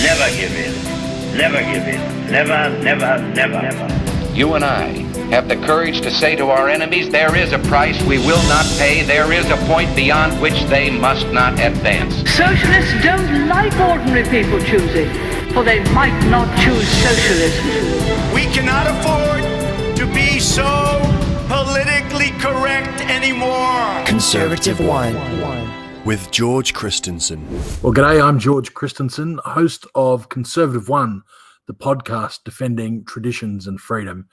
Never give in. Never give in. Never, never, never, never. You and I have the courage to say to our enemies, there is a price we will not pay. There is a point beyond which they must not advance. Socialists don't like ordinary people choosing, for they might not choose socialism. We cannot afford to be so politically correct anymore. Conservative One. With George Christensen. Well, g'day, I'm George Christensen, host of Conservative One, the podcast defending traditions and freedom.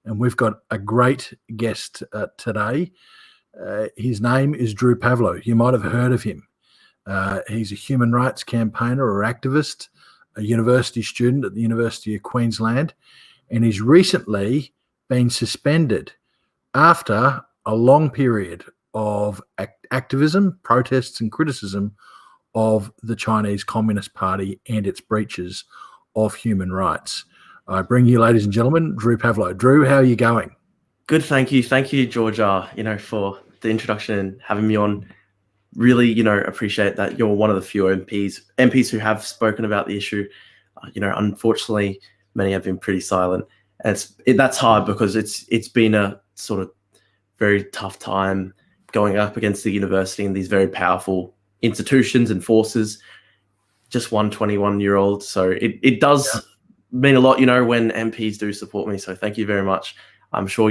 And we've got a great guest today. His name is Drew Pavlou. You might have heard of him. He's a human rights campaigner or activist, a university student at the University of Queensland, and he's recently been suspended after a long period of activism, protests and criticism of the Chinese Communist Party and its breaches of human rights. I bring you, ladies and gentlemen, Drew Pavlou. Drew, how are you going? Good, thank you. Thank you, George, for the introduction and having me on. Really, appreciate that you're one of the few MPs who have spoken about the issue. Unfortunately, many have been pretty silent. And that's hard because it's been a sort of very tough time going up against the university and these very powerful institutions and forces. Just one 21-year-old. So it does mean a lot, when MPs do support me. So thank you very much. I'm sure,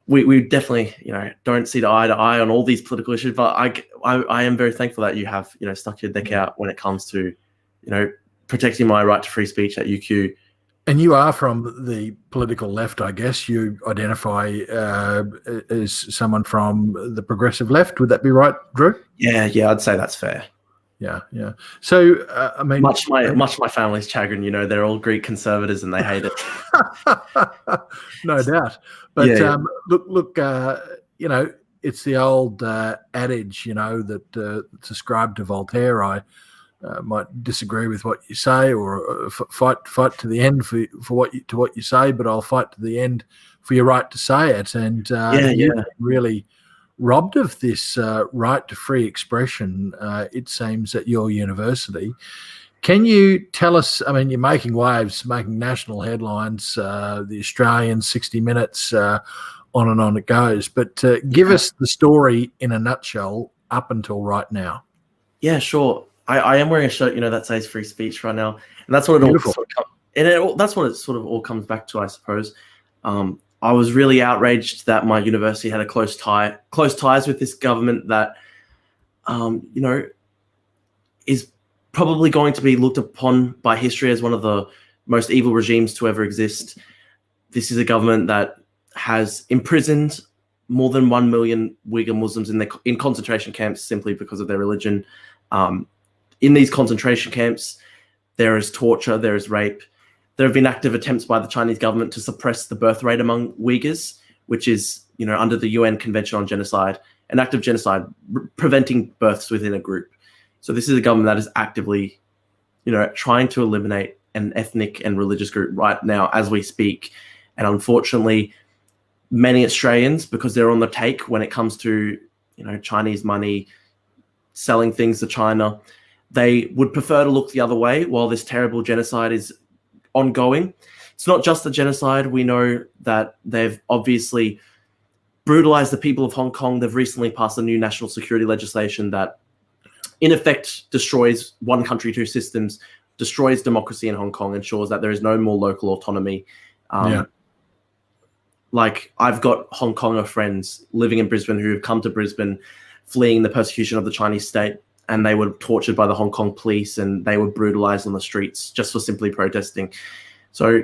we definitely, don't see eye to eye on all these political issues, but I am very thankful that you have, stuck your neck out when it comes to, protecting my right to free speech at UQ. And you are from the political left, I guess. You identify as someone from the progressive left. Would that be right, Drew? Yeah, I'd say that's fair. Yeah. So, much my family's chagrin, they're all Greek conservatives and they hate it. No doubt. But look, it's the old adage, that's ascribed to Voltaire. I might disagree with what you say, or fight to the end for what you say, but I'll fight to the end for your right to say it. And you're really robbed of this right to free expression, it seems, at your university. Can you tell us, you're making waves, making national headlines, the Australian 60 Minutes, on and on it goes, but give us the story in a nutshell up until right now. Yeah, sure. I am wearing a shirt, that says free speech right now, and that's what that's what it sort of all comes back to, I suppose. I was really outraged that my university had a close ties with this government that, is probably going to be looked upon by history as one of the most evil regimes to ever exist. This is a government that has imprisoned more than 1 million Uyghur Muslims in concentration camps simply because of their religion. In these concentration camps, there is torture, there is rape. There have been active attempts by the Chinese government to suppress the birth rate among Uyghurs, which is, under the UN Convention on Genocide, an act of genocide, preventing births within a group. So this is a government that is actively, trying to eliminate an ethnic and religious group right now as we speak. And unfortunately, many Australians, because they're on the take when it comes to, Chinese money, selling things to China, they would prefer to look the other way while this terrible genocide is ongoing. It's not just the genocide. We know that they've obviously brutalized the people of Hong Kong. They've recently passed a new national security legislation that in effect destroys one country, two systems, destroys democracy in Hong Kong, ensures that there is no more local autonomy. Like, I've got Hong Konger friends living in Brisbane who have come to Brisbane fleeing the persecution of the Chinese state, and they were tortured by the Hong Kong police and they were brutalized on the streets just for simply protesting. So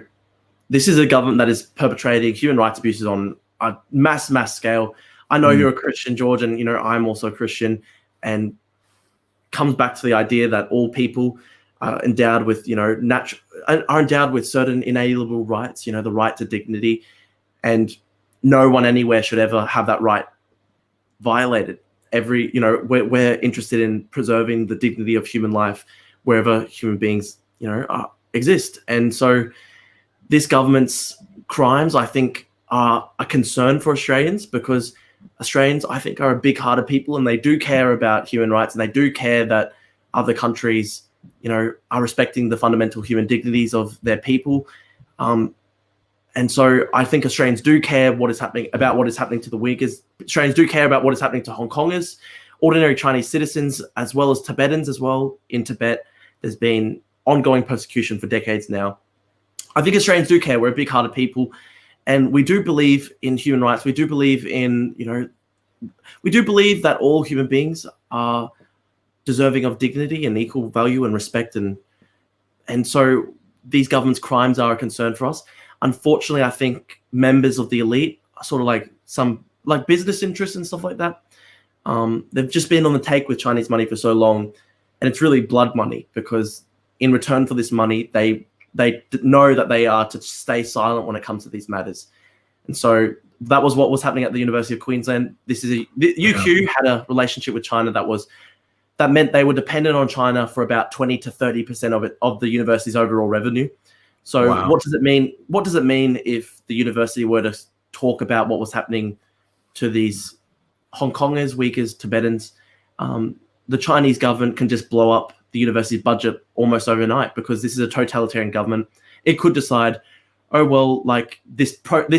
this is a government that is perpetrating human rights abuses on a mass scale. I know you're a Christian, George, and, I'm also a Christian, and comes back to the idea that all people are endowed with, are endowed with certain inalienable rights, the right to dignity, and no one anywhere should ever have that right violated. We're interested in preserving the dignity of human life wherever human beings, exist. And so this government's crimes, I think, are a concern for Australians, because Australians, I think, are a big-hearted people and they do care about human rights, and they do care that other countries are respecting the fundamental human dignities of their people. And so I think Australians do care what is happening to the Uyghurs. Australians do care about what is happening to Hong Kongers, ordinary Chinese citizens, as well as Tibetans as well. In Tibet, there's been ongoing persecution for decades now. I think Australians do care. We're a big-hearted people, and we do believe in human rights. We do believe we do believe that all human beings are deserving of dignity and equal value and respect, and so these government's crimes are a concern for us. Unfortunately, I think members of the elite are sort of like some business interests and stuff like that. They've just been on the take with Chinese money for so long, and it's really blood money, because in return for this money, they know that they are to stay silent when it comes to these matters. And so that was what was happening at the University of Queensland. UQ had a relationship with China that meant they were dependent on China for about 20 to 30% of the university's overall revenue. So what does it mean? What does it mean if the university were to talk about what was happening to these Hong Kongers, Uyghurs, Tibetans? The Chinese government can just blow up the university's budget almost overnight, because this is a totalitarian government. It could decide, oh, well, like this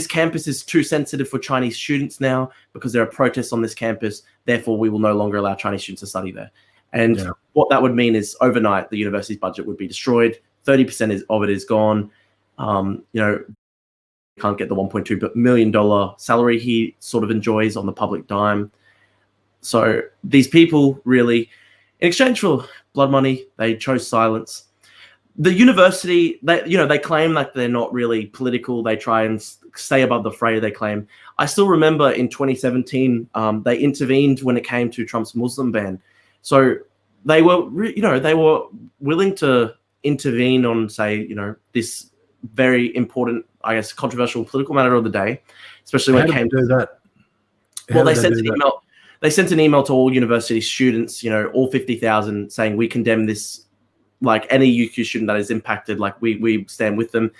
campus is too sensitive for Chinese students now because there are protests on this campus. Therefore, we will no longer allow Chinese students to study there. And what that would mean is overnight, the university's budget would be destroyed. 30% of it is gone. Can't get the $1.2 million salary he sort of enjoys on the public dime. So these people really, in exchange for blood money, they chose silence. The university, they claim like they're not really political. They try and stay above the fray, they claim. I still remember in 2017, they intervened when it came to Trump's Muslim ban. So they were willing to intervene on, say, this very important, I guess, controversial political matter of the day, especially when it came to that. Well, they sent an email. They sent an email to all university students, all 50,000, saying we condemn this. Like any UQ student that is impacted, like we stand with them.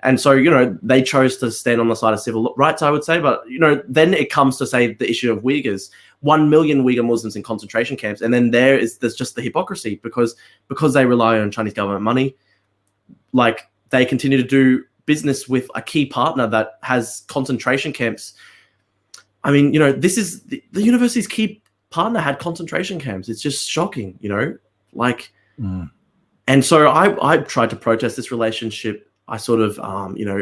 And so, they chose to stand on the side of civil rights, I would say. But, then it comes to, say, the issue of Uyghurs. 1 million Uyghur Muslims in concentration camps. And then there's just the hypocrisy, because they rely on Chinese government money. Like, they continue to do business with a key partner that has concentration camps. I mean, this is the university's key partner had concentration camps. It's just shocking, And so I tried to protest this relationship. I sort of,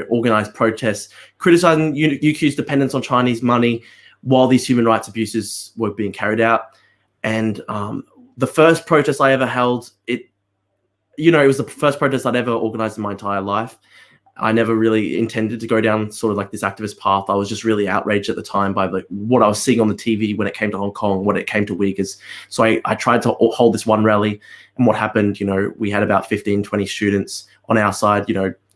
organized protests, criticizing UQ's dependence on Chinese money while these human rights abuses were being carried out. And the first protest I ever held, it was the first protest I'd ever organized in my entire life. I never really intended to go down sort of like this activist path. I was just really outraged at the time by what I was seeing on the TV when it came to Hong Kong, when it came to Uyghurs. So I tried to hold this one rally. And what happened, we had about 15, 20 students on our side,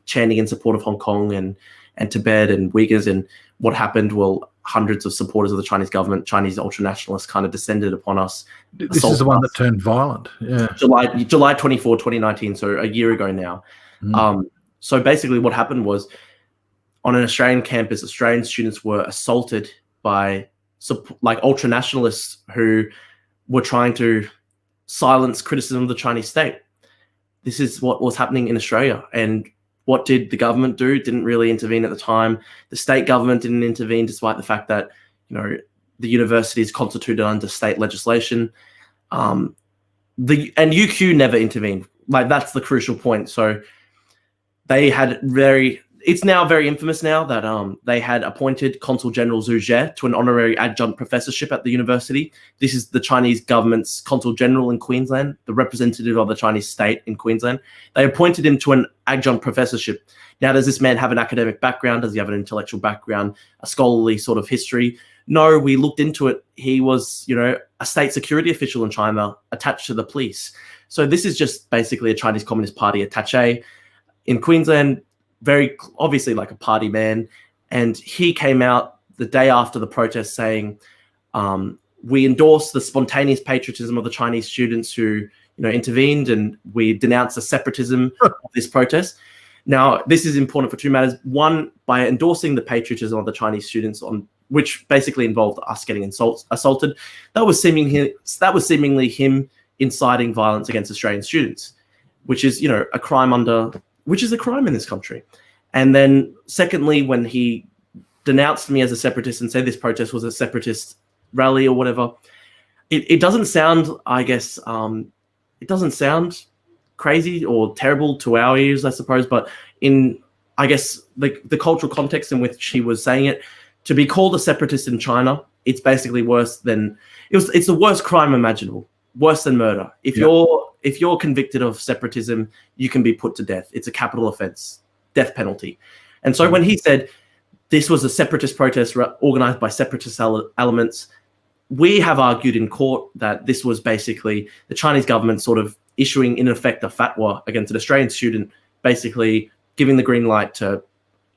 chanting in support of Hong Kong and Tibet and Uyghurs. And what happened, well, hundreds of supporters of the Chinese government, Chinese ultranationalists, kind of descended upon us. This is the one that turned violent. Yeah. July 24, 2019, so a year ago now. So basically what happened was, on an Australian campus, Australian students were assaulted by ultranationalists who were trying to silence criticism of the Chinese state. This is what was happening in Australia. And what did the government do? Didn't really intervene at the time. The state government didn't intervene, despite the fact that, the university is constituted under state legislation. And UQ never intervened. That's the crucial point. So they had it's now very infamous now that they had appointed Consul General Zhu Jie to an honorary adjunct professorship at the university. This is the Chinese government's Consul General in Queensland, the representative of the Chinese state in Queensland. They appointed him to an adjunct professorship. Now, does this man have an academic background? Does he have an intellectual background, a scholarly sort of history? No, we looked into it. He was, a state security official in China attached to the police. So this is just basically a Chinese Communist Party attaché in Queensland, very obviously like a party man. And he came out the day after the protest saying, we endorse the spontaneous patriotism of the Chinese students who, intervened, and we denounce the separatism of this protest. Now, this is important for two matters. One, by endorsing the patriotism of the Chinese students, which basically involved us getting assaulted, that was seemingly him inciting violence against Australian students. which is, a crime in this country. And then secondly, when he denounced me as a separatist and said this protest was a separatist rally or whatever, it doesn't sound, I guess, it doesn't sound crazy or terrible to our ears, I suppose, but in, I guess, the cultural context in which he was saying it, to be called a separatist in China, it's basically worse than, it's the worst crime imaginable, worse than murder. If you're convicted of separatism, you can be put to death. It's a capital offense, death penalty. And so when he said this was a separatist protest organized by separatist elements, we have argued in court that this was basically the Chinese government sort of issuing, in effect, a fatwa against an Australian student, basically giving the green light to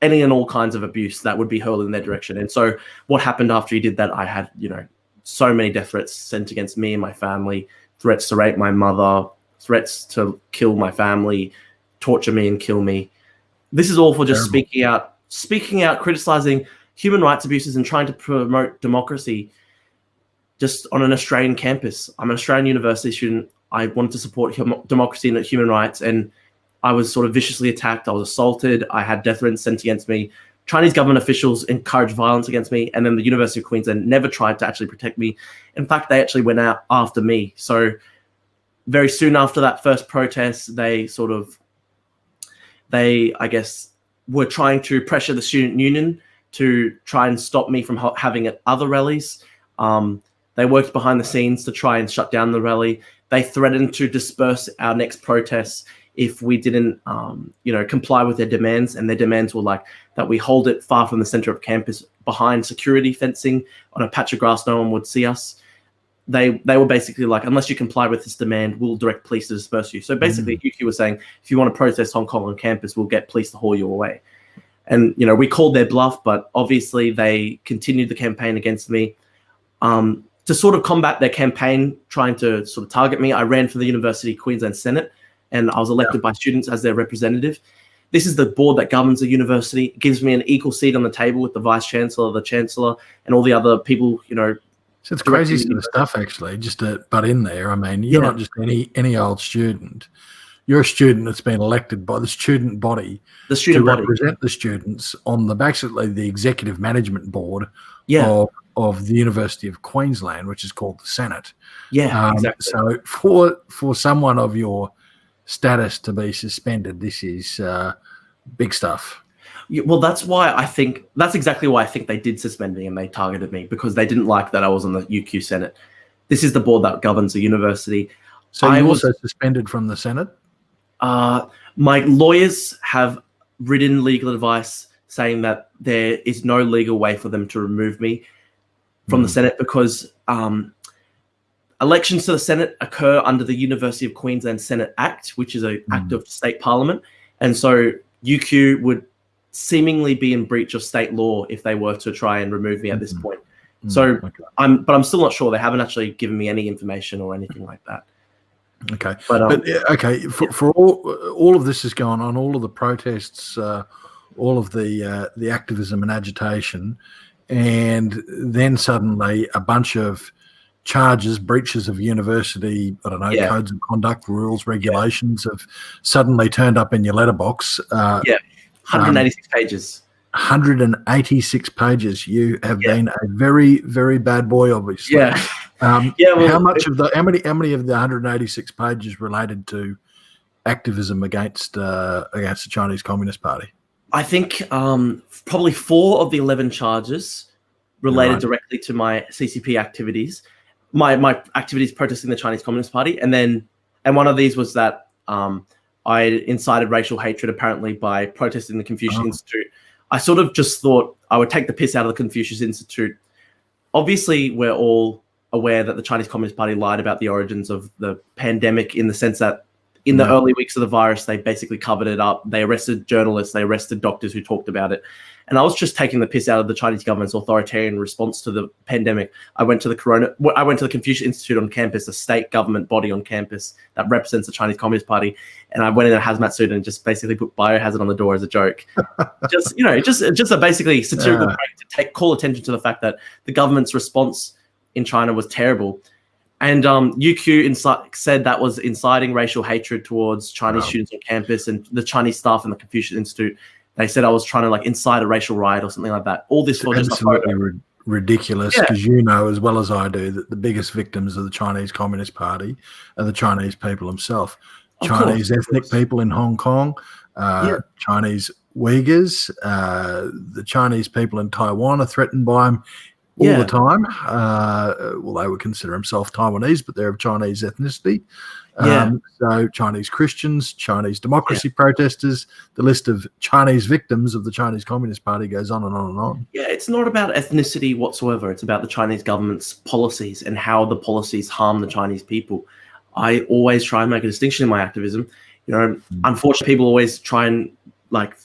any and all kinds of abuse that would be hurled in their direction. And so what happened after he did that, I had, so many death threats sent against me and my family, threats to rape my mother, threats to kill my family, torture me and kill me. This is all for just speaking out, criticizing human rights abuses and trying to promote democracy just on an Australian campus. I'm an Australian university student. I wanted to support democracy and human rights, and I was sort of viciously attacked. I was assaulted. I had death threats sent against me. Chinese government officials encouraged violence against me, and then the University of Queensland never tried to actually protect me. In fact, they actually went out after me. So very soon after that first protest, they, I guess, were trying to pressure the student union to try and stop me from having other rallies. They worked behind the scenes to try and shut down the rally. They threatened to disperse our next protests if we didn't, comply with their demands. And their demands were like that we hold it far from the center of campus, behind security fencing on a patch of grass no one would see us. They were basically like, unless you comply with this demand, we'll direct police to disperse you. So basically, UQ was saying, if you want to protest Hong Kong on campus, we'll get police to haul you away. And, we called their bluff, but obviously they continued the campaign against me. To sort of combat their campaign, trying to sort of target me, I ran for the University of Queensland Senate, and I was elected by students as their representative. This is the board that governs the university. It gives me an equal seat on the table with the vice-chancellor, the chancellor, and all the other people, So it's crazy sort of stuff, actually, just to butt in there. I mean, you're not just any old student. You're a student that's been elected by the student body to represent the students on basically the executive management board of the University of Queensland, which is called the Senate. Yeah, exactly. So for someone of your status to be suspended, this is big stuff. Yeah, well, that's exactly why I think they did suspend me and they targeted me, because they didn't like that I was on the UQ Senate. This is the board that governs the university. So you also suspended from the Senate? My lawyers have written legal advice saying that there is no legal way for them to remove me from the Senate, because elections to the Senate occur under the University of Queensland Senate Act, which is an act of state parliament. And so UQ would seemingly be in breach of state law if they were to try and remove me at this point. So I'm still not sure. They haven't actually given me any information or anything like that. Okay. For all of this is going on, all of the protests, all of the activism and agitation, and then suddenly a bunch of charges, breaches of university, codes of conduct, rules, regulations have suddenly turned up in your letterbox. 186 pages. 186 pages. You have been a very, very bad boy, obviously. Yeah. How many of the 186 pages related to activism against the Chinese Communist Party? I think probably 4 of the 11 charges related directly to my CCP activities, my activities protesting the Chinese Communist Party, and one of these was that I incited racial hatred apparently by protesting the Confucius Institute. I sort of just thought I would take the piss out of the Confucius Institute. Obviously, we're all aware that the Chinese Communist Party lied about the origins of the pandemic, in the sense that in the early weeks of the virus, they basically covered it up. They arrested journalists, they arrested doctors who talked about it. And I was just taking the piss out of the Chinese government's authoritarian response to the pandemic. I went to the Confucius Institute on campus, a state government body on campus that represents the Chinese Communist Party. And I went in a hazmat suit and just basically put biohazard on the door as a joke. just a basically satirical break to call attention to the fact that the government's response in China was terrible. And UQ said that was inciting racial hatred towards Chinese students on campus, and the Chinese staff in the Confucius Institute. They said I was trying to like incite a racial riot or something like that. All this for just absolutely ridiculous, because you know as well as I do that the biggest victims of the Chinese Communist Party are the Chinese people themselves. Chinese ethnic people in Hong Kong, Chinese Uyghurs, the Chinese people in Taiwan are threatened by them all the time. Well, they would consider themselves Taiwanese, but they're of Chinese ethnicity. So Chinese Christians, Chinese democracy protesters, the list of Chinese victims of the Chinese Communist Party goes on and on and on. Yeah, it's not about ethnicity whatsoever. It's about the Chinese government's policies and how the policies harm the Chinese people. I always try and make a distinction in my activism. You know, unfortunately, people always try and like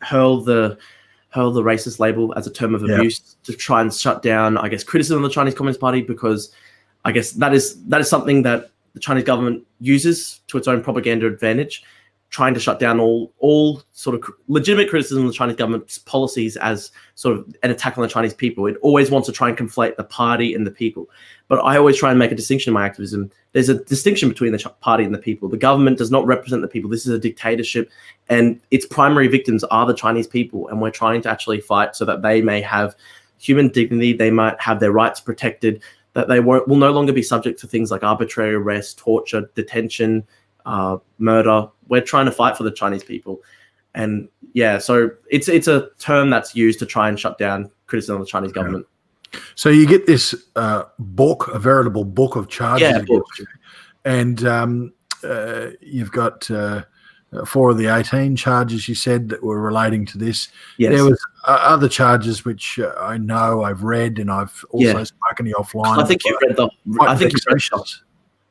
hurl the racist label as a term of abuse to try and shut down, I guess, criticism of the Chinese Communist Party, because I guess that is something that the Chinese government uses to its own propaganda advantage, trying to shut down all sort of legitimate criticism of the Chinese government's policies as sort of an attack on the Chinese people. It always wants to try and conflate the party and the people. But I always try and make a distinction in my activism. There's a distinction between the party and the people. The government does not represent the people. This is a dictatorship, and its primary victims are the Chinese people. And we're trying to actually fight so that they may have human dignity, they might have their rights protected, that they will no longer be subject to things like arbitrary arrest, torture, detention, murder. We're trying to fight for the Chinese people. And so it's a term that's used to try and shut down criticism of the Chinese government. So you get this book, a veritable book of charges against you. And you've got 4 of the 18 charges you said that were relating to this. Yes. There was other charges which I know I've read, and I've also spoken to you offline. I think you've read the. I think you've read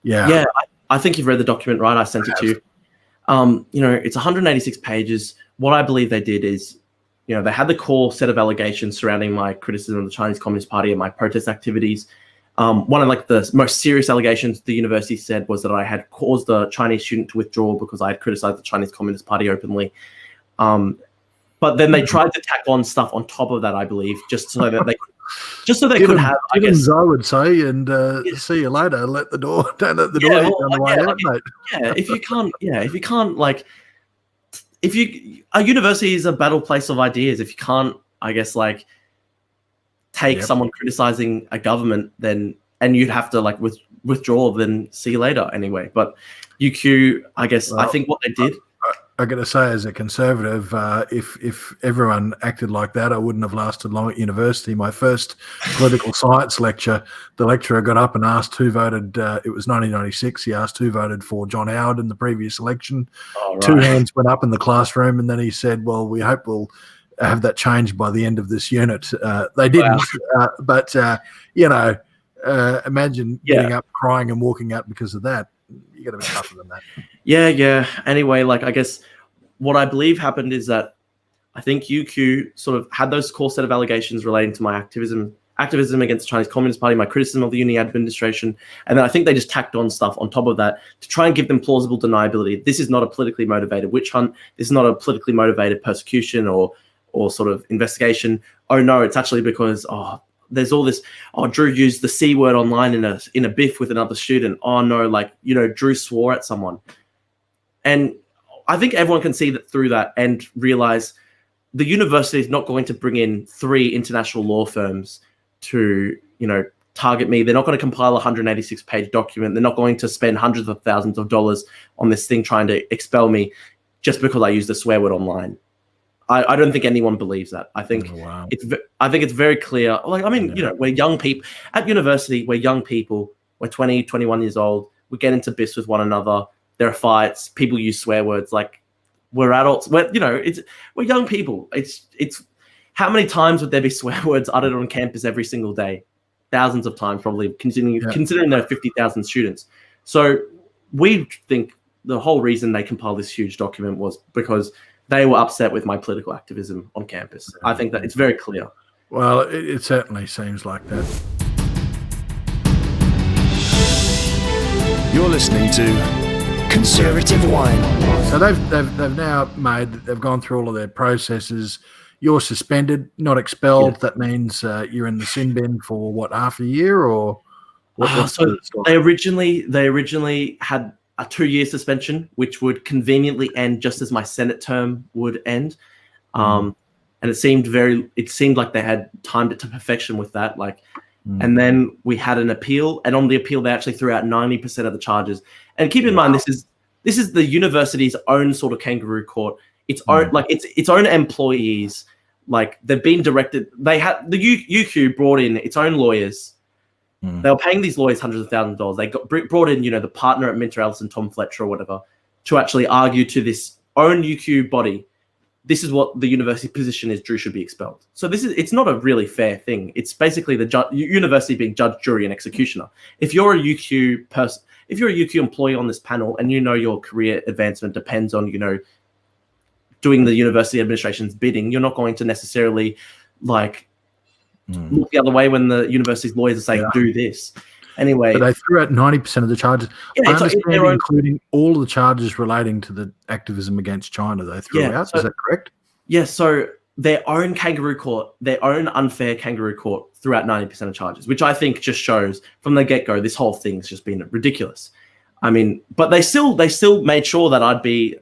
the. I think you've read the document, right? I sent it to you. You know, it's 186 pages. What I believe they did is, you know, they had the core set of allegations surrounding my criticism of the Chinese Communist Party and my protest activities. One of like the most serious allegations the university said was that I had caused a Chinese student to withdraw because I had criticized the Chinese Communist Party openly. But then they tried to tack on stuff on top of that, I believe, just so that they could have. I guess I would say, and see you later. Don't let the door hit on the way out, mate. If you can't like, a university is a battle place of ideas. If you can't, I guess, like, take someone criticizing a government, then, and you'd have to like withdraw, then see you later anyway. But UQ, I guess, I think what they did. I got to say, as a conservative, if everyone acted like that, I wouldn't have lasted long at university. My first political science lecture, the lecturer got up and asked who voted. It was 1996. He asked who voted for John Howard in the previous election. Oh, right. 2 hands went up in the classroom, and then he said, "Well, we hope we'll have that changed by the end of this unit." They didn't, but you know, imagine getting up, crying, and walking out because of that. You got to be tougher than that. Yeah. Anyway, like, I guess what I believe happened is that I think UQ sort of had those core set of allegations relating to my activism against the Chinese Communist Party, my criticism of the uni administration, and then I think they just tacked on stuff on top of that to try and give them plausible deniability. This is not a politically motivated witch hunt. This is not a politically motivated persecution or sort of investigation. Oh no, it's actually because there's all this. Drew used the C word online in a biff with another student. Oh no, like, you know, Drew swore at someone. And I think everyone can see that through that and realize the university is not going to bring in 3 international law firms to, you know, target me. They're not going to compile a 186-page document. They're not going to spend hundreds of thousands of dollars on this thing trying to expel me just because I used a swear word online. I don't think anyone believes that. I think it's very clear. Like, I mean, you know, we're young people at university. We're young people. We're 20, 21 years old. We get into biffs with one another. There are fights. People use swear words. Like, we're adults. We're young people. It's how many times would there be swear words uttered on campus every single day? Thousands of times, probably, considering there are 50,000 students. So we think the whole reason they compiled this huge document was because they were upset with my political activism on campus. I think that it's very clear. Well, it certainly seems like that. You're listening to Conservative Wine. So they've now they've gone through all of their processes. You're suspended, not expelled. Yeah. That means you're in the sin bin for half a year or So they originally had a 2-year suspension, which would conveniently end just as my Senate term would end. And it seemed like they had timed it to perfection with that. And then we had an appeal, and on the appeal, they actually threw out 90% of the charges. And keep in mind, this is the university's own sort of kangaroo court. Its own employees, they've been directed. They had the UQ brought in its own lawyers. They were paying these lawyers hundreds of thousands of dollars. They brought in, the partner at Minter Ellison, Tom Fletcher or whatever, to actually argue to this own UQ body. This is what the university position is. Drew should be expelled. So it's not a really fair thing. It's basically the university being judge, jury, and executioner. If you're a UQ person, if you're a UQ employee on this panel, and your career advancement depends on doing the university administration's bidding, you're not going to necessarily look the other way when the university's lawyers are saying do this. Anyway, but they threw out 90% of the charges. Yeah, I understand, including all of the charges relating to the activism against China. They threw out. Is that correct? Yeah. So their own kangaroo court, their own unfair kangaroo court, threw out 90% of charges, which I think just shows from the get-go this whole thing's just been ridiculous. I mean, but they still made sure that I'd be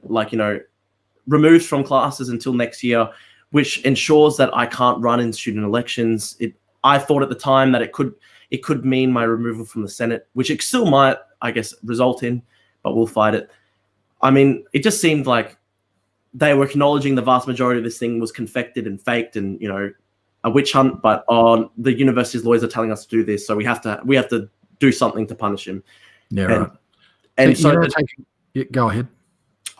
removed from classes until next year, which ensures that I can't run in student elections. I thought at the time that it could mean my removal from the Senate, which it still might, I guess, result in, but we'll fight it. I mean, it just seemed like they were acknowledging the vast majority of this thing was confected and faked and, a witch hunt, but the university's lawyers are telling us to do this, so we have to do something to punish him. Yeah, right. And so go ahead.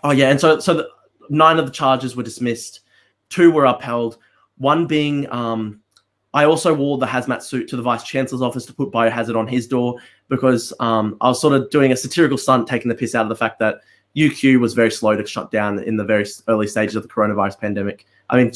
Oh, yeah, and so 9 of the charges were dismissed, 2 were upheld, one being I also wore the hazmat suit to the Vice Chancellor's office to put biohazard on his door because I was sort of doing a satirical stunt, taking the piss out of the fact that UQ was very slow to shut down in the very early stages of the coronavirus pandemic. I mean,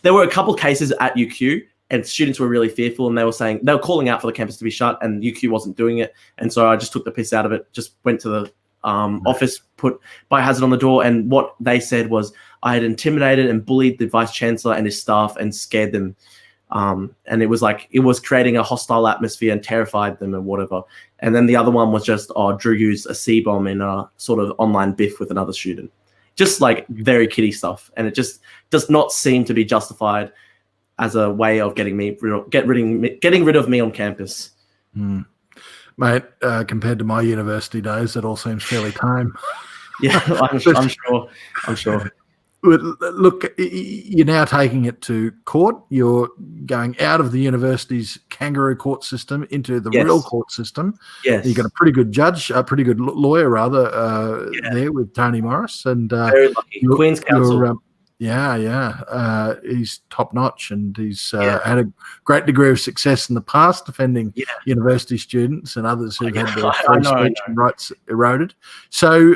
there were a couple of cases at UQ and students were really fearful and they were calling out for the campus to be shut and UQ wasn't doing it. And so I just took the piss out of it, just went to the office, put biohazard on the door. And what they said was I had intimidated and bullied the Vice Chancellor and his staff and scared them. And it was creating a hostile atmosphere and terrified them and whatever. And then the other one was just, Drew used a C-bomb in a sort of online biff with another student. Just very kiddie stuff. And it just does not seem to be justified as a way of getting rid of me on campus. Mate, compared to my university days, that all seems fairly tame. Yeah, I'm sure. Look, you're now taking it to court. You're going out of the university's kangaroo court system into the real court system. Yes. You've got a pretty good judge, a pretty good lawyer, rather, there with Tony Morris. And very lucky. Queen's Counsel. He's top notch, and he's had a great degree of success in the past defending university students and others who've had their free speech and rights eroded. So,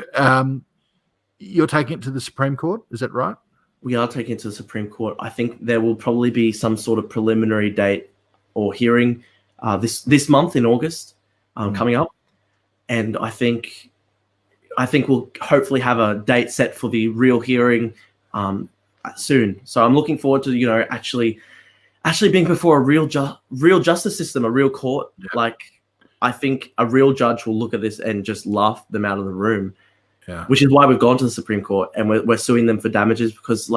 you're taking it to the Supreme Court, is that right? We are taking it to the Supreme Court. I think there will probably be some sort of preliminary date or hearing this month in August coming up, and I think we'll hopefully have a date set for the real hearing soon. So I'm looking forward to actually being before a real justice system, a real court. Yeah. I think a real judge will look at this and just laugh them out of the room. Yeah. Which is why we've gone to the Supreme Court and we're suing them for damages because,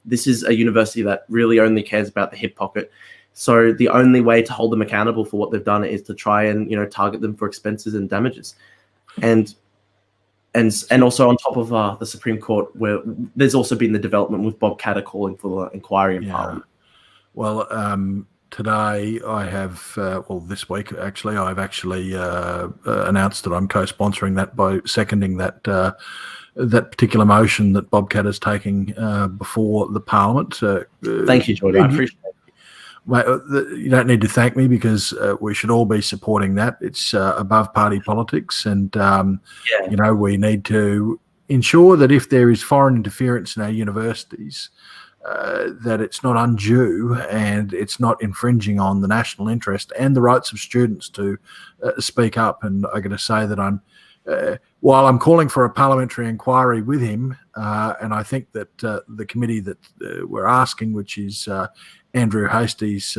this is a university that really only cares about the hip pocket. So the only way to hold them accountable for what they've done is to try and, target them for expenses and damages. And also on top of the Supreme Court, where there's also been the development with Bob Katter calling for the inquiry in Parliament. Well, today I have, this week actually, I've actually announced that I'm co-sponsoring that by seconding that particular motion that Bob Katter is taking before the Parliament. Thank you, Jordan. I appreciate it. You don't need to thank me because we should all be supporting that. It's above party politics, and we need to ensure that if there is foreign interference in our universities, that it's not undue and it's not infringing on the national interest and the rights of students to speak up. And I got to say that while I'm calling for a parliamentary inquiry with him, and I think that the committee that we're asking, which is Andrew Hastie's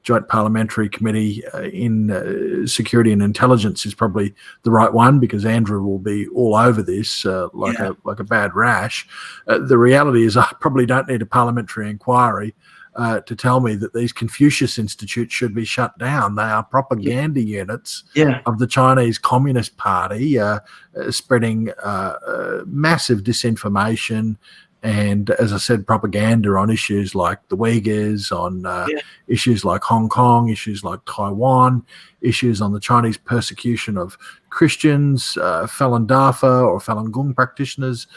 Joint Parliamentary Committee in Security and Intelligence is probably the right one, because Andrew will be all over this like a bad rash. The reality is I probably don't need a parliamentary inquiry to tell me that these Confucius Institutes should be shut down. They are propaganda units of the Chinese Communist Party, spreading massive disinformation and, as I said, propaganda on issues like the Uyghurs, on issues like Hong Kong, issues like Taiwan, issues on the Chinese persecution of Christians, Falun Dafa or Falun Gong practitioners,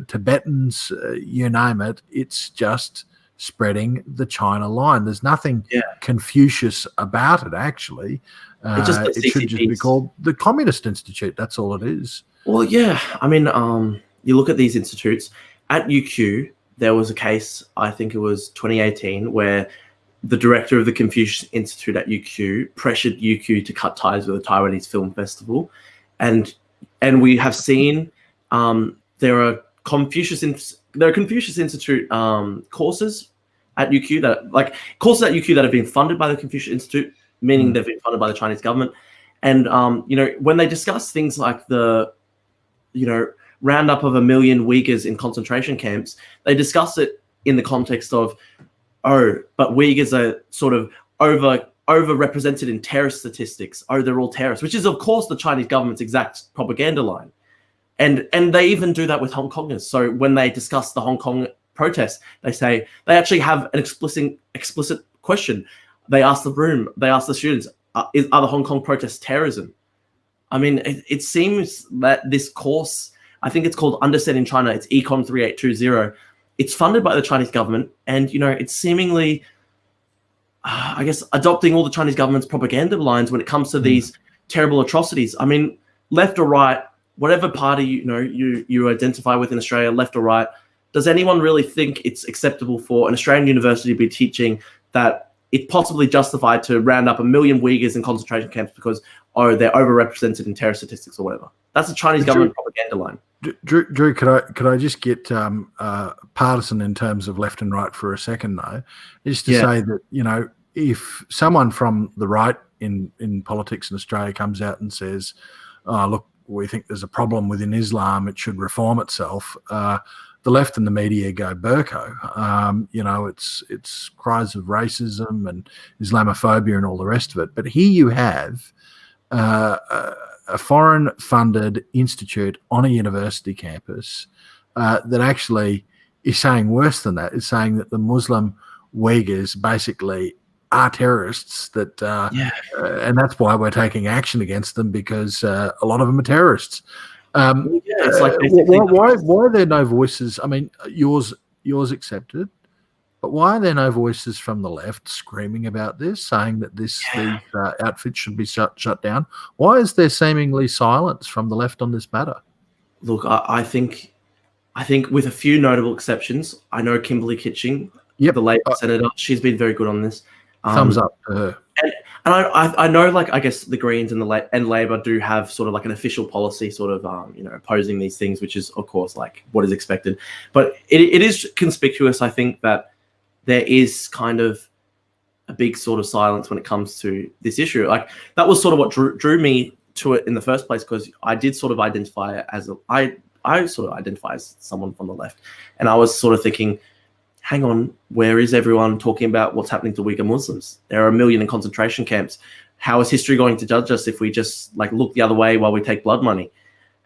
Tibetans, you name it. It's just spreading the China line. There's nothing Confucius about it, actually. It should just be called the Communist Institute. That's all it is. Well, yeah. I mean, you look at these institutes. At UQ, there was a case, I think it was 2018, where the director of the Confucius Institute at UQ pressured UQ to cut ties with the Taiwanese Film Festival. And we have seen there are Confucius Institute courses at UQ that have been funded by the Confucius Institute, meaning they've been funded by the Chinese government. And when they discuss things like the roundup of 1 million Uyghurs in concentration camps, they discuss it in the context of, but Uyghurs are sort of overrepresented in terrorist statistics. They're all terrorists, which is of course the Chinese government's exact propaganda line. And they even do that with Hong Kongers. So when they discuss the Hong Kong protests, they say they actually have an explicit question. They ask the students, are the Hong Kong protests terrorism? I mean, it seems that this course, I think it's called Understanding China, it's Econ 3820. It's funded by the Chinese government, and it's seemingly, I guess, adopting all the Chinese government's propaganda lines when it comes to these terrible atrocities. I mean, left or right, whatever party you identify with in Australia, left or right, does anyone really think it's acceptable for an Australian university to be teaching that it's possibly justified to round up 1 million Uyghurs in concentration camps because they're overrepresented in terror statistics or whatever? That's a Chinese government propaganda line. Drew, could I just get partisan in terms of left and right for a second, though? Just to say that, if someone from the right in politics in Australia comes out and says, look, we think there's a problem within Islam, it should reform itself, the left and the media go Burko. It's cries of racism and Islamophobia and all the rest of it. But here you have a foreign-funded institute on a university campus that actually is saying worse than that. It's saying that the Muslim Uyghurs basically are terrorists, and that's why we're taking action against them, because a lot of them are terrorists. It's like why are there no voices? I mean, yours accepted, but why are there no voices from the left screaming about this, saying that these outfits should be shut down? Why is there seemingly silence from the left on this matter? Look, I think with a few notable exceptions, I know Kimberly Kitching, the Labor senator, she's been very good on this. Thumbs up to her. And I know, I guess the Greens and Labor do have sort of like an official policy sort of, opposing these things, which is, of course, like what is expected. But it is conspicuous, I think, that there is kind of a big sort of silence when it comes to this issue. Like, that was sort of what drew me to it in the first place, because I did sort of identify as I sort of identify as someone from the left. And I was sort of thinking, hang on, where is everyone talking about what's happening to Uyghur Muslims? There are 1 million in concentration camps. How is history going to judge us if we just look the other way while we take blood money?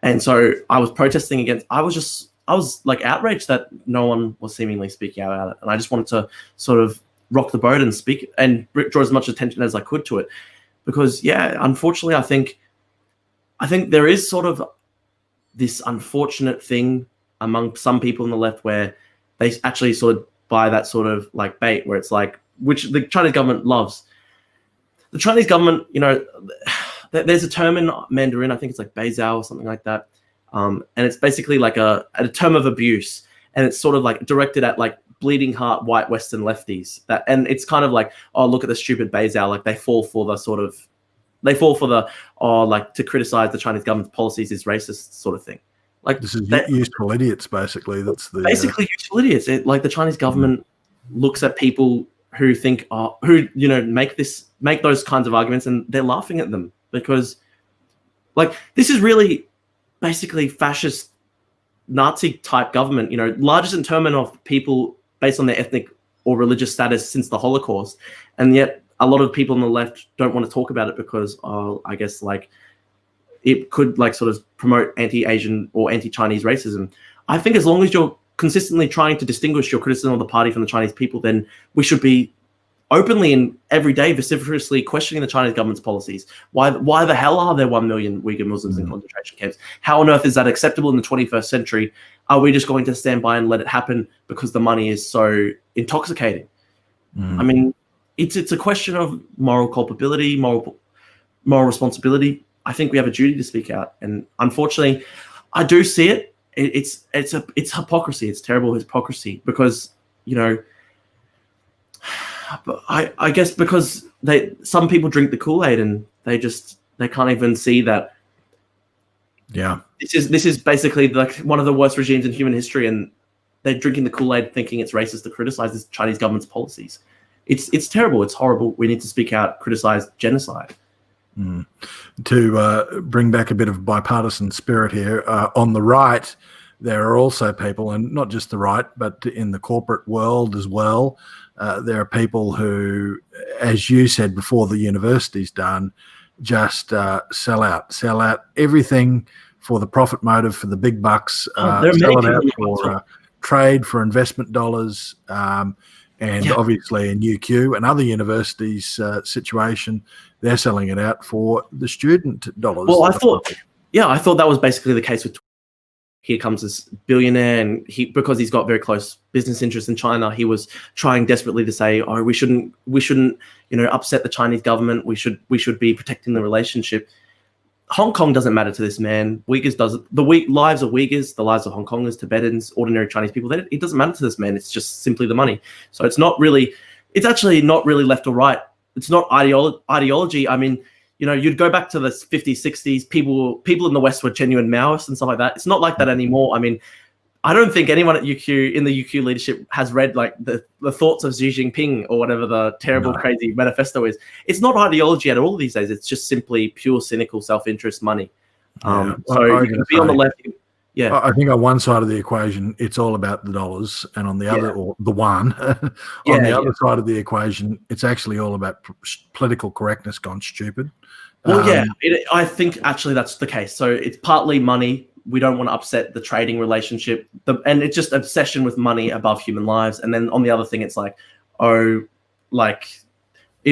And so I was protesting against, I was outraged that no one was seemingly speaking out about it. And I just wanted to sort of rock the boat and speak and draw as much attention as I could to it. Because, unfortunately, I think there is sort of this unfortunate thing among some people on the left where they actually sort of buy that sort of bait, where it's which the Chinese government loves. The Chinese government, there's a term in Mandarin, I think it's Beizao or something like that. And it's basically a term of abuse. And it's sort of directed at bleeding heart white Western lefties. And it's kind of look at the stupid Beizao. They fall for to criticize the Chinese government's policies is racist sort of thing. This is useful idiots, basically. That's the useful idiots. The Chinese government looks at people who think who make those kinds of arguments, and they're laughing at them because like this is really basically fascist Nazi type government, largest internment of people based on their ethnic or religious status since the Holocaust. And yet a lot of people on the left don't want to talk about it because I guess like it could like sort of promote anti-Asian or anti-Chinese racism. I think as long as you're consistently trying to distinguish your criticism of the party from the Chinese people, then we should be openly and every day vociferously questioning the Chinese government's policies. Why the hell are there 1 million Uyghur Muslims in concentration camps? How on earth is that acceptable in the 21st century? Are we just going to stand by and let it happen because the money is so intoxicating? I mean, it's a question of moral culpability, moral responsibility. I think we have a duty to speak out, and unfortunately, I do see it. It's hypocrisy. It's terrible hypocrisy because I guess because some people drink the Kool-Aid and they can't even see that. Yeah, this is basically like one of the worst regimes in human history, and they're drinking the Kool-Aid thinking it's racist to criticize the Chinese government's policies. It's terrible. It's horrible. We need to speak out, criticize genocide. To bring back a bit of bipartisan spirit here, on the right, there are also people, and not just the right, but in the corporate world as well, there are people who, as you said before the university's done, just sell out everything for the profit motive, for the big bucks, sell it out for trade, for investment dollars, and obviously in UQ and other universities' situation, they're selling it out for the student dollars. Well, I thought that was basically the case with. Here comes this billionaire, and because he's got very close business interests in China, he was trying desperately to say, "Oh, we shouldn't, upset the Chinese government. We should be protecting the relationship." Hong Kong doesn't matter to this man. Uyghurs doesn't. The lives of Uyghurs, the lives of Hong Kongers, Tibetans, ordinary Chinese people. It doesn't matter to this man. It's just simply the money. So it's actually not really left or right. It's not ideology. I mean, you'd go back to the 50s, 60s. People in the West were genuine Maoists and stuff like that. It's not like that anymore. I mean, I don't think anyone at UQ in the UQ leadership has read like the thoughts of Xi Jinping or whatever the terrible, crazy manifesto is. It's not ideology at all these days. It's just simply pure, cynical, self-interest money. So you can be on the left. Yeah, I think on one side of the equation, it's all about the dollars, and on the other, or the one, on the other side of the equation, it's actually all about political correctness gone stupid. Well, I think actually that's the case. So it's partly money. We don't want to upset the trading relationship, and it's just obsession with money above human lives. And then on the other thing, it's like, it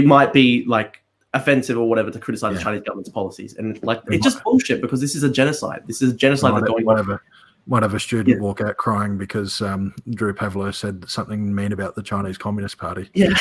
might be like offensive or whatever to criticize the Chinese government's policies, and like it's just bullshit because this is a genocide. This is a genocide that's going on. Might have a student walk out crying because Drew Pavlou said something mean about the Chinese Communist Party. Yeah,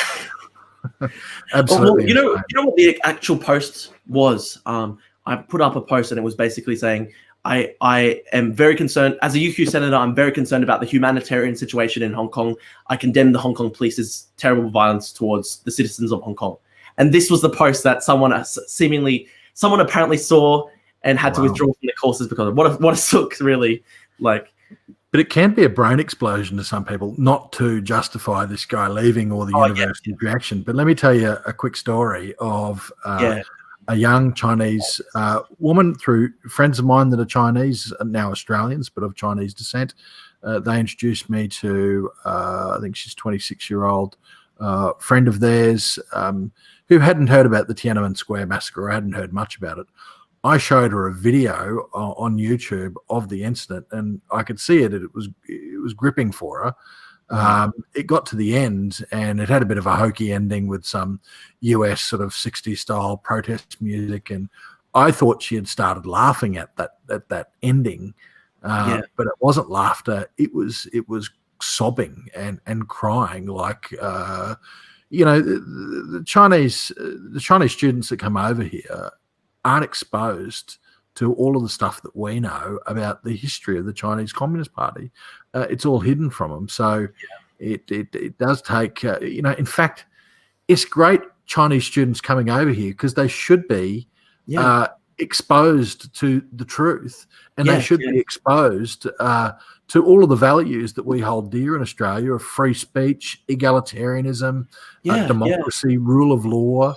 absolutely. Well, you know what the actual post was? I put up a post and it was basically saying, I am very concerned, as a UQ senator, I'm very concerned about the humanitarian situation in Hong Kong. I condemn the Hong Kong police's terrible violence towards the citizens of Hong Kong. And this was the post that someone apparently saw and had to withdraw from the courses because of what a sook, really. Like, but it can be a brain explosion to some people, not to justify this guy leaving or the university reaction. But let me tell you a quick story of a young Chinese woman, through friends of mine that are Chinese, now Australians, but of Chinese descent. They introduced me to, I think she's 26-year-old friend of theirs who hadn't heard about the Tiananmen Square massacre or hadn't heard much about it. I showed her a video on YouTube of the incident, and I could see it. It was gripping for her. It got to the end, and it had a bit of a hokey ending with some US sort of 60s style protest music, and I thought she had started laughing at that ending, but it wasn't laughter. It was sobbing and crying like. The Chinese students that come over here aren't exposed to all of the stuff that we know about the history of the Chinese Communist Party. It's all hidden from them. So it does take, in fact, it's great Chinese students coming over here because they should be exposed to the truth, and they should be exposed to all of the values that we hold dear in Australia of free speech, egalitarianism, democracy, rule of law.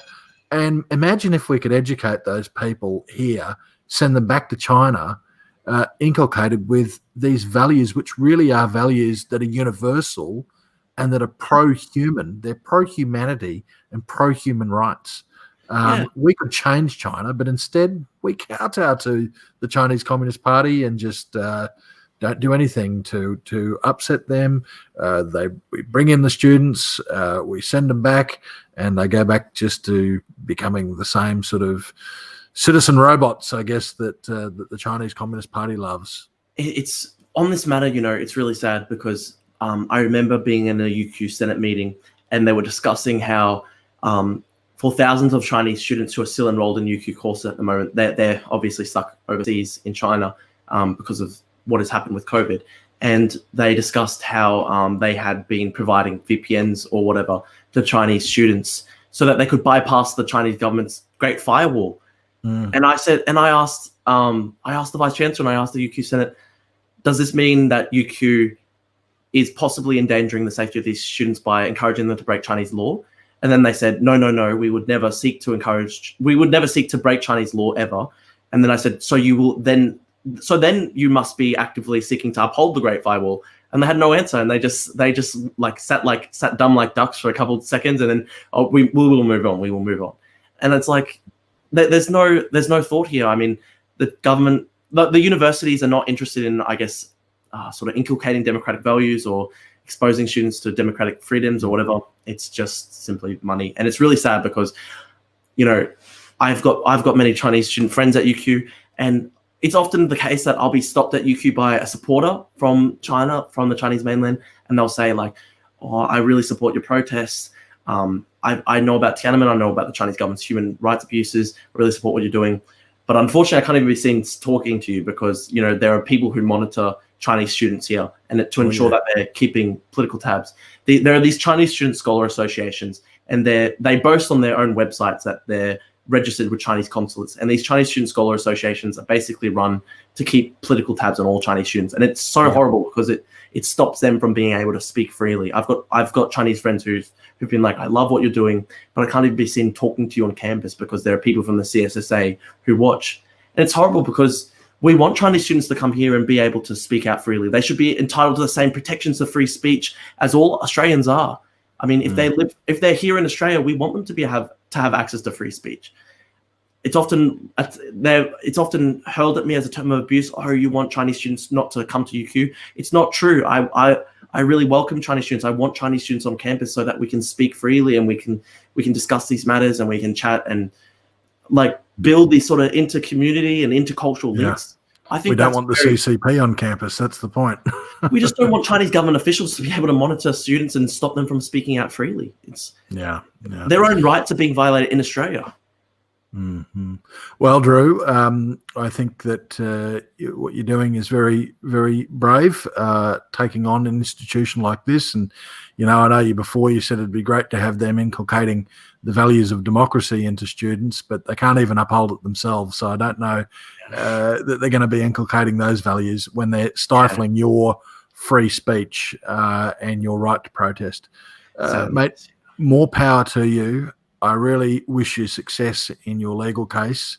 And imagine if we could educate those people here, send them back to China, inculcated with these values, which really are values that are universal and that are pro-human. They're pro-humanity and pro-human rights. We could change China, but instead we kowtow to the Chinese Communist Party and just don't do anything to upset them. We bring in the students, we send them back, and they go back just to becoming the same sort of citizen robots, I guess, that the Chinese Communist Party loves. It's on this matter, it's really sad because I remember being in a UQ Senate meeting, and they were discussing how for thousands of Chinese students who are still enrolled in UQ courses at the moment, they're obviously stuck overseas in China because of what has happened with COVID. And they discussed how they had been providing VPNs or whatever to Chinese students so that they could bypass the Chinese government's Great Firewall. And I asked the Vice Chancellor and I asked the UQ Senate, does this mean that UQ is possibly endangering the safety of these students by encouraging them to break Chinese law? And then they said, no, we would never seek to break Chinese law ever. And then I said, so then you must be actively seeking to uphold the Great Firewall. And they had no answer, and they just sat dumb like ducks for a couple of seconds, and then we will move on. We will move on. And it's like there's no thought here. I mean, the government, the universities are not interested in, I guess, sort of inculcating democratic values or exposing students to democratic freedoms or whatever. It's just simply money, and it's really sad because, I've got many Chinese student friends at UQ, and it's often the case that I'll be stopped at UQ by a supporter from China, from the Chinese mainland, and they'll say like, "Oh, I really support your protests. I know about Tiananmen. I know about the Chinese government's human rights abuses. I really support what you're doing." But unfortunately, I can't even be seen talking to you because there are people who monitor Chinese students here, and to ensure that they're keeping political tabs. There are these Chinese student scholar associations, and they boast on their own websites that they're registered with Chinese consulates, and these Chinese student scholar associations are basically run to keep political tabs on all Chinese students, and it's so horrible because it stops them from being able to speak freely. I've got Chinese friends who've been like, I love what you're doing, but I can't even be seen talking to you on campus because there are people from the CSSA who watch, and it's horrible because we want Chinese students to come here and be able to speak out freely. They should be entitled to the same protections of free speech as all Australians are. I mean, if they're here in Australia, we want them to have access to free speech. It's often hurled at me as a term of abuse. Oh, you want Chinese students not to come to UQ? It's not true. I really welcome Chinese students. I want Chinese students on campus so that we can speak freely and we can discuss these matters and we can chat and build these sort of inter-community and intercultural links. I think we don't want the CCP on campus. That's the point. We just don't want Chinese government officials to be able to monitor students and stop them from speaking out freely. It's their own rights are being violated in Australia. Mm-hmm. Well, Drew, I think that what you're doing is very, very brave, taking on an institution like this. And, I know you before, you said it'd be great to have them inculcating the values of democracy into students, but they can't even uphold it themselves. So I don't know that they're going to be inculcating those values when they're stifling your free speech and your right to protest. Mate, more power to you. I really wish you success in your legal case.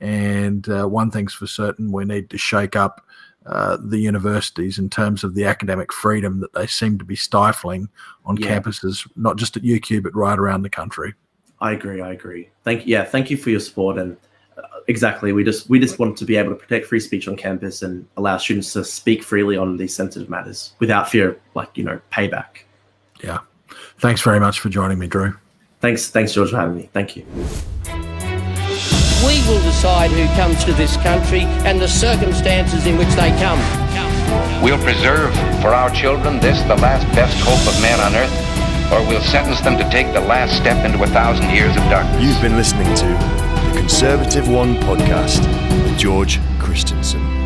And one thing's for certain, we need to shake up the universities in terms of the academic freedom that they seem to be stifling on campuses, not just at UQ, but right around the country. I agree. Thank you for your support. And exactly, we just want to be able to protect free speech on campus and allow students to speak freely on these sensitive matters without fear of payback. Yeah. Thanks very much for joining me, Drew. Thanks, George, for having me. Thank you. We will decide who comes to this country and the circumstances in which they come. We'll preserve for our children this, the last best hope of man on earth, or we'll sentence them to take the last step into 1,000 years of darkness. You've been listening to the Conservative One podcast with George Christensen.